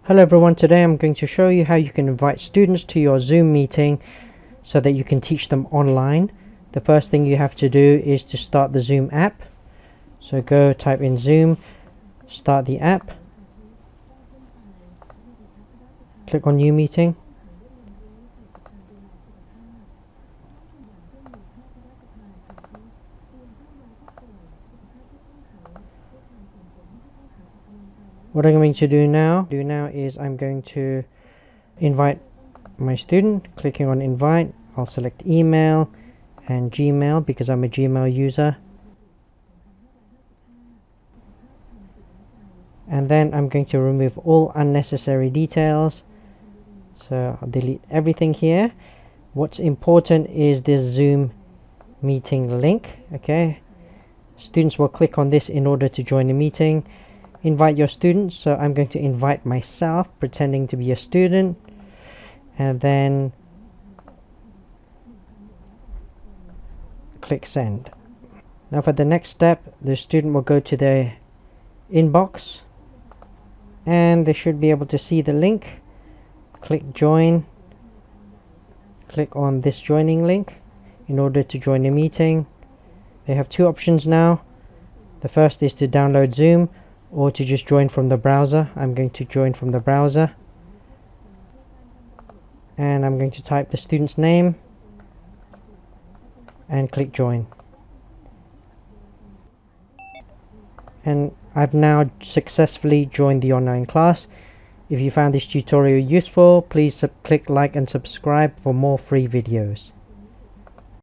Hello everyone, today I'm going to show you how you can invite students to your Zoom meeting so that you can teach them online. The first thing you have to do is to start the Zoom app. So go type in Zoom, start the app, click on New Meeting. What I'm going to do now is I'm going to invite my student. Clicking on invite, I'll select email and Gmail because I'm a Gmail user. And then I'm going to remove all unnecessary details. So I'll delete everything here. What's important is this Zoom meeting link. Okay, students will click on this in order to join the meeting. Invite your students, so I'm going to invite myself pretending to be a student, and then click send. Now for the next step, the student will go to their inbox and they should be able to see the link. Click join, click on this joining link in order to join the meeting. They have two options now. The first is to download Zoom or to just join from the browser. I'm going to join from the browser, and I'm going to type the student's name and click join. And I've now successfully joined the online class. If you found this tutorial useful, please click like and subscribe for more free videos.